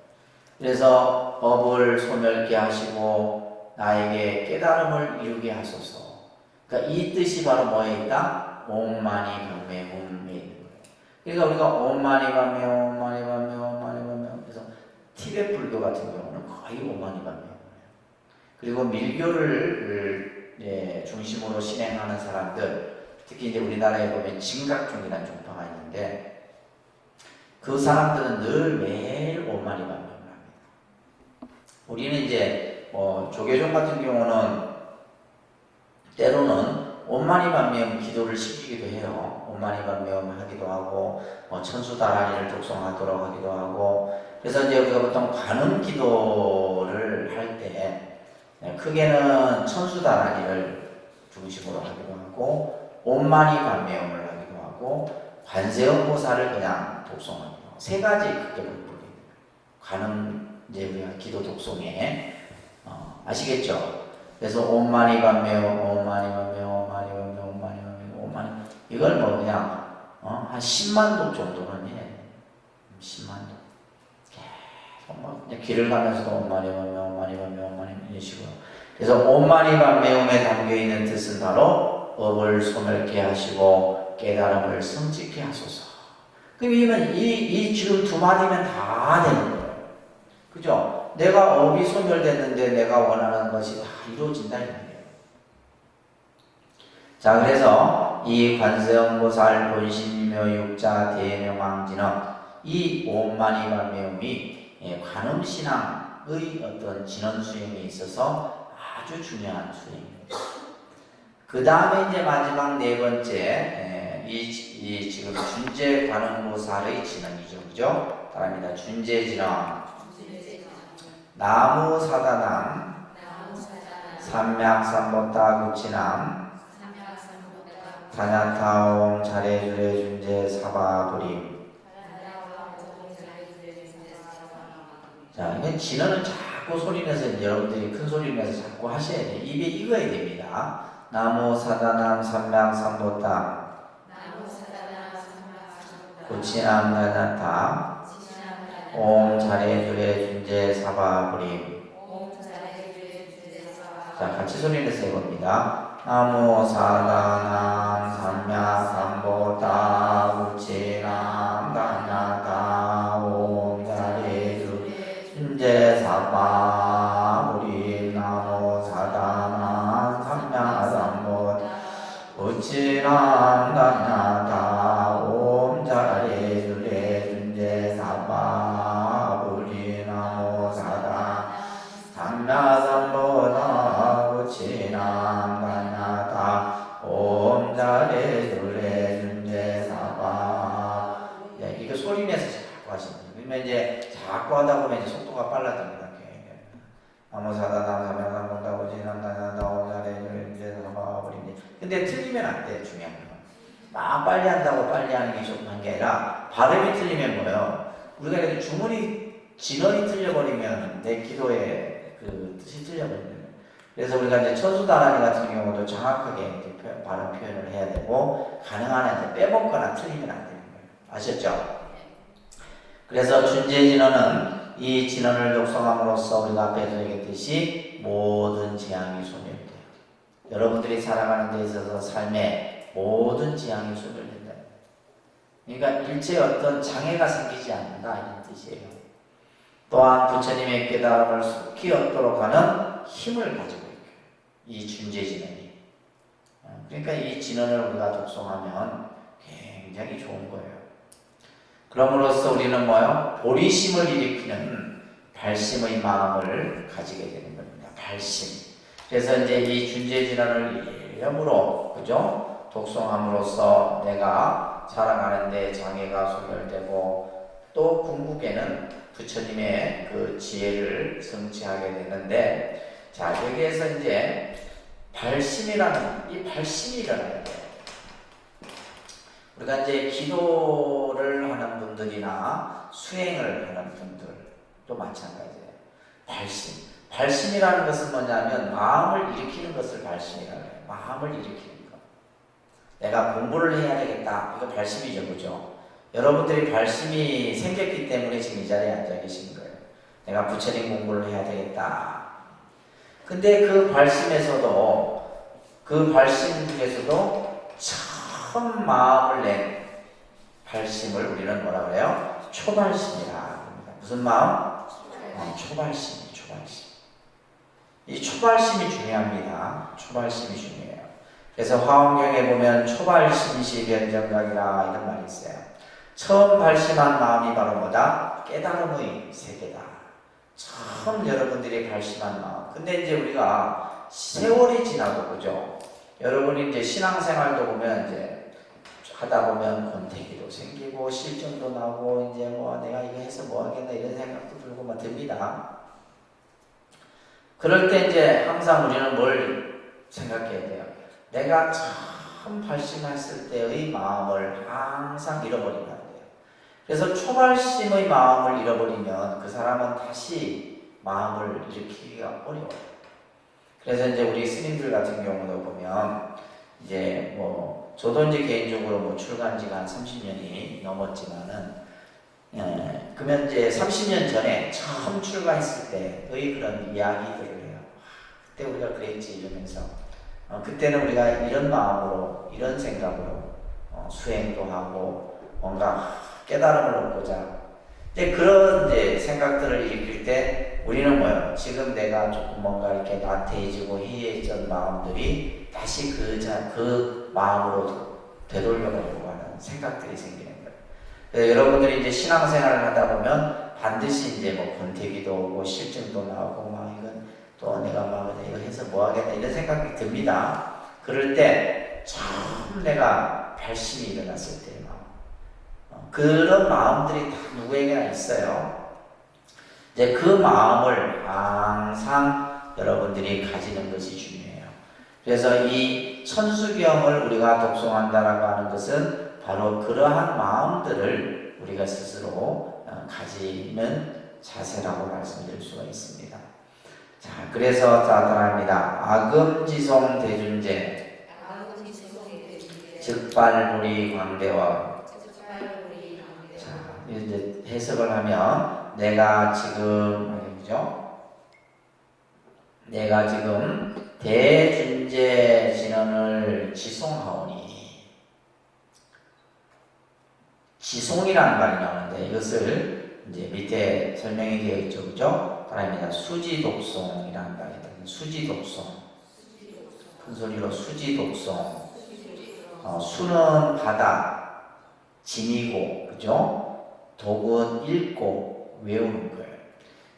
Speaker 1: 그래서 업을 소멸케 하시고 나에게 깨달음을 이루게 하소서. 그러니까 이 뜻이 바로 뭐에 있다? 오만이 반명에 있는 거예요. 그러니까 우리가 오만이 반명, 오만이 반명, 오만이 반명. 그래서 티베트 불교 같은 경우는 거의 오만이 반명이에요. 그리고 밀교를 중심으로 실행하는 사람들, 특히 이제 우리나라에 보면 진각종이라는 종파가 있는데 그 사람들은 늘 매일 오만이 반명을 합니다. 우리는 이제 조계종 같은 경우는 때로는 오만이 반명 기도를 시키기도 해요. 오만이 반명 하기도 하고 천수다라니를 독송하도록 하기도 하고. 그래서 이제 우리가 보통 관음 기도를 할 때 크게는 천수다라니를 중심으로 하기도 하고 오만이 반명을 하기도 하고 관세음보살을 그냥 독송하기도 하고 세 가지 크게 분법입니다. 관음 이제 우리가 기도 독송에 아시겠죠? 그래서 오만이 반명, 오만이 반명, 오만이 반명, 오만이 반명, 오만이 이걸 뭐 그냥 한 10만 독 정도는 해. 10만 독. 계속 막 길을 가면서도 오만이 반명, 오만이 반명, 오만이 반명 이런 식으로. 그래서 오만이 반명에 담겨 있는 뜻은 바로 업을 소멸케 하시고 깨달음을 성취케 하소서. 그러면 이 지금 두 마디면 다 되는 거예요. 그죠? 내가 업이 소멸됐는데 내가 원하는 것이 다 이루어진다 이 말이에요. 자, 그래서 이 관세음보살 본신이며 육자 대명왕진은 이 오만이 반명이 관음신앙의 어떤 진언 수행에 있어서 아주 중요한 수행입니다. 그 다음에 이제 마지막 네 번째 이 지금 준재 관음보살의 진언이죠, 그죠? 따라합니다. 준재 진언. 나무사다남, 삼명삼보따 구치남, 다냐타옴 자레주레 준재 사바부림. 자, 이건 진언은 자꾸 소리내서 여러분들이 큰 소리 내서 자꾸 하셔야 돼요. 입에 익어야 됩니다. 나무사다남, 삼명삼보따 구치남 다냐타 옴 자레주레 준재 사바부림. 자, 같이 소리내서 해봅니다. 나무 사다남 삼야삼보따 구치남 다냐타 옴 자레주레 준재 사바부림. 나무 사다남 삼야삼보따 구치남 다냐타 옴 자레주레 준재 사바부림. 삼야삼보따 구치남 다냐타 옴 자레주레 준재 사바. 이거 소리 내서 자꾸 하시면 돼요. 그러면 이제 자꾸 하다 보면 이제 속도가 빨라집니다. 나무사다남 삼야삼보따 구치남 다냐타 옴 자레주레 준재 사바부림. 근데 틀리면 안 돼. 중요한 건 막 빨리 한다고 빨리 하는 게 좋은 게 아니라 발음이 틀리면 뭐예요? 우리가 이렇게 주문이 진언이 틀려버리면 내 기도에 그 뜻이 틀려버립니다. 그래서 우리가 이제 천수다라니 같은 경우도 정확하게 이제 발음 표현을 해야 되고 가능한 이제 빼먹거나 틀리면 안 되는 거예요. 아셨죠? 그래서 준재진언은 이 진언을 독송함으로써 우리가 앞에서 얘기했듯이 모든 재앙이 소멸돼요. 여러분들이 살아가는 데 있어서 삶에 모든 재앙이 소멸된다. 그러니까 일체의 어떤 장애가 생기지 않는다 이런 뜻이에요. 또한 부처님의 깨달음을 속히 얻도록 하는 힘을 가지고 있고 이 준재진언이. 그러니까 이 진언을 우리가 독송하면 굉장히 좋은 거예요. 그럼으로써 우리는 뭐요? 보리심을 일으키는 발심의 마음을 가지게 되는 겁니다. 발심. 그래서 이제 이 준재진언을 일념으로 그죠? 독송함으로써 내가 살아가는데 장애가 소멸되고 또 궁극에는 부처님의 그 지혜를 성취하게 되는데 자, 여기에서 이제 발심이라는 이 발심이 일어나야 돼요. 우리가 이제 기도를 하는 분들이나 수행을 하는 분들도 마찬가지예요. 발심. 발심이라는 것은 뭐냐면 마음을 일으키는 것을 발심이라고 해요. 마음을 일으키는 것. 내가 공부를 해야 되겠다. 이거 발심이죠, 그죠? 여러분들이 발심이 생겼기 때문에 지금 이 자리에 앉아 계신 거예요. 내가 부처님 공부를 해야 되겠다. 근데 그 발심에서도 그 발심 중에서도 처음 마음을 낸 발심을 우리는 뭐라 그래요? 초발심이라 합니다. 무슨 마음? 초발심, 초발심. 이 초발심이 중요합니다. 초발심이 중요해요. 그래서 화엄경에 보면 초발심시 변정각이라 이런 말이 있어요. 처음 발심한 마음이 바로 뭐다? 깨달음의 세계다. 처음 여러분들이 발심한 마음. 근데 이제 우리가 세월이 지나고 그죠? 여러분이 이제 신앙생활도 보면 이제 하다 보면 권태기도 생기고 실증도 나고 이제 뭐 내가 이거 해서 뭐 하겠나 이런 생각도 들고 막 듭니다. 그럴 때 이제 항상 우리는 뭘 생각해야 돼요? 내가 처음 발심했을 때의 마음을 항상 잃어버리면 안 돼요. 그래서 초발심의 마음을 잃어버리면 그 사람은 다시 마음을 일으키기가 어려워요. 그래서 이제 우리 스님들 같은 경우도 보면 이제 뭐 저도 이제 개인적으로 뭐 출가한 지가 한 30년이 넘었지만은 그러면 이제 30년 전에 처음 출가했을 때의 그런 이야기들을 해요. 그때 우리가 그랬지 이러면서 그때는 우리가 이런 마음으로 이런 생각으로 수행도 하고 뭔가 깨달음을 얻고자 이제 그런 이제 생각들을 일으킬 때 우리는 뭐예요? 지금 내가 조금 뭔가 이렇게 나태해지고 희해졌던 마음들이 다시 그 마음으로 되돌려가려고 하는 생각들이 생기는 거예요. 그래서 여러분들이 이제 신앙생활을 하다 보면 반드시 이제 뭐 권태기도 오고 실증도 나오고 막 이건 또 내가 막 이거 해서 뭐 하겠다 이런 생각이 듭니다. 그럴 때 처음 내가 발심이 일어났을 때의 마음. 그런 마음들이 다 누구에게나 있어요. 이제 그 마음을 항상 여러분들이 가지는 것이 중요해요. 그래서 이 천수경을 우리가 독송한다라고 하는 것은 바로 그러한 마음들을 우리가 스스로 가지는 자세라고 말씀드릴 수가 있습니다. 자, 그래서 따라합니다. 아금지송 대준제 즉발무리 광대와. 자, 이제 해석을 하면 내가 지금 말이죠. 내가 지금 대준제 진언을 지송하오니. 지송이라는 말이 나오는데 이것을 이제 밑에 설명이 되어 있죠, 그죠? 따라합니다. 수지독송이라는 말이다. 수지독송. 큰 소리로 수지독송. 수는 바다, 지니고, 그죠? 독은 읽고 외우는 거예요.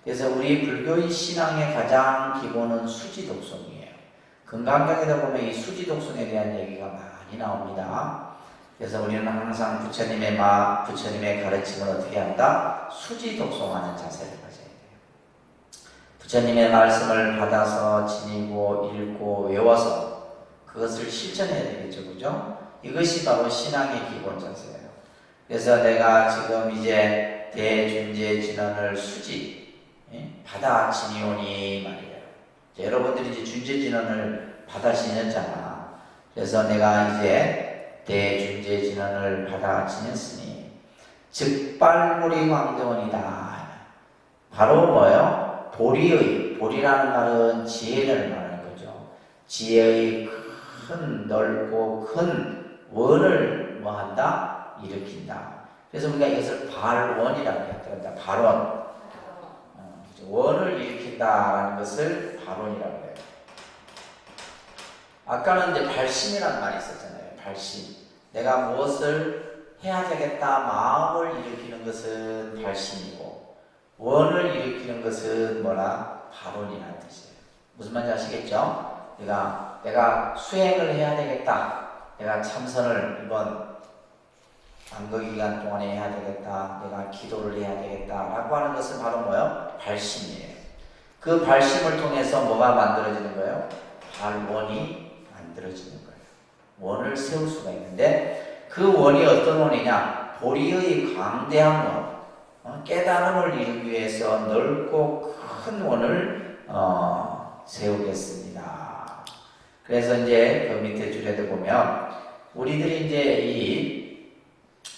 Speaker 1: 그래서 우리 불교의 신앙의 가장 기본은 수지독송이에요. 금강경에다 보면 이 수지독송에 대한 얘기가 많이 나옵니다. 그래서 우리는 항상 부처님의 가르침을 어떻게 한다? 수지독송하는 자세를 가져야 돼요. 부처님의 말씀을 받아서 지니고 읽고 외워서 그것을 실천해야 되겠죠, 그죠? 이것이 바로 신앙의 기본 자세예요. 그래서 내가 지금 이제 대준제 진언을 받아 지니오니 말이에요. 여러분들이 이제 준제 진언을 받아 지녔잖아. 그래서 내가 이제 대준제 진언을 받아 지녔으니 즉발무리 광대원이다. 바로 뭐예요? 보리라는 말은 지혜를 말하는 거죠. 지혜의 큰 넓고 큰 원을 뭐한다? 일으킨다. 그래서 우리가 이것을 발원이라고 했다. 발원. 원을 일으킨다라는 것을 발원이라고 해요. 아까는 이제 발심이라는 말이 있었잖아요. 발심. 내가 무엇을 해야 되겠다 마음을 일으키는 것은 발심이고 원을 일으키는 것은 뭐라? 발원이라는 뜻이에요. 무슨 말인지 아시겠죠? 내가 수행을 해야 되겠다. 내가 참선을 이번 안거기간 동안에 해야 되겠다. 내가 기도를 해야 되겠다. 라고 하는 것은 바로 뭐예요? 발심이에요. 그 발심을 통해서 뭐가 만들어지는 거예요? 발원이 만들어지는 거예요. 원을 세울 수가 있는데 그 원이 어떤 원이냐? 보리의 광대한 원, 깨달음을 이루기 위해서 넓고 큰 원을 세우겠습니다. 그래서 이제 그 밑에 줄에도 보면 우리들이 이제 이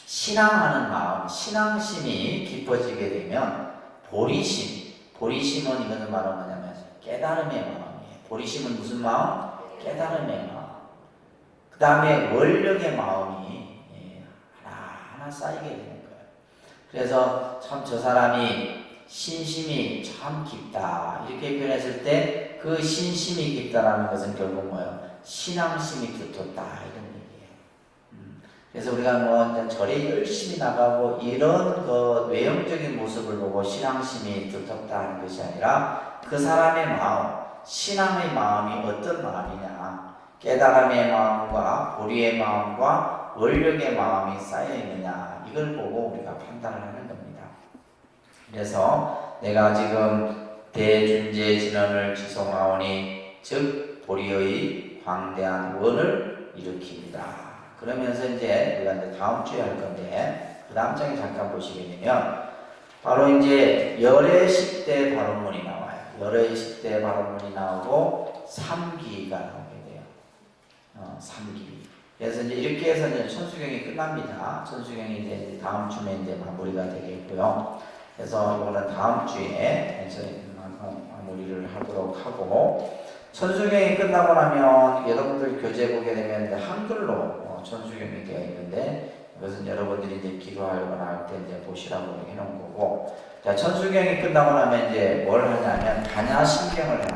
Speaker 1: 신앙하는 마음, 신앙심이 깊어지게 되면 보리심은 이거는 바로 뭐냐면 깨달음의 마음이에요. 보리심은 무슨 마음? 깨달음의 마음. 그 다음에 원력의 마음이 하나하나 쌓이게 되는 거예요. 그래서 참 저 사람이 신심이 참 깊다 이렇게 표현했을 때 그 신심이 깊다라는 것은 결국 뭐예요? 신앙심이 두텁다 이런 얘기예요. 그래서 우리가 뭐 절에 열심히 나가고 이런 그 외형적인 모습을 보고 신앙심이 두텁다 하는 것이 아니라 그 사람의 마음, 신앙의 마음이 어떤 마음이냐, 깨달음의 마음과 보리의 마음과 원력의 마음이 쌓여 있느냐 이걸 보고 우리가 판단을 하는 겁니다. 그래서 내가 지금 대준재 진언을 지송하오니 즉 보리의 광대한 원을 일으킵니다. 그러면서 이제 우리가 이제 다음 주에 할 건데 그 다음 장에 잠깐 보시게 되면 바로 이제 열의 10대 발언문이 나와요. 열의 10대 발언문이 나오고 3기가 나오게 돼요. 3기. 그래서 이제 이렇게 해서 이제 천수경이 끝납니다. 천수경이 이제 다음 주에 이제 마무리가 되겠고요. 그래서 이거는 다음 주에 마무리를 하도록 하고, 천수경이 끝나고 나면 여러분들 교재 보게 되면 이제 한글로 천수경이 되어 있는데 이것은 여러분들이 이제 기도하거나 할 때 이제 보시라고 해놓은 거고, 자 천수경이 끝나고 나면 이제 뭘 하냐면 반야신경을 해요.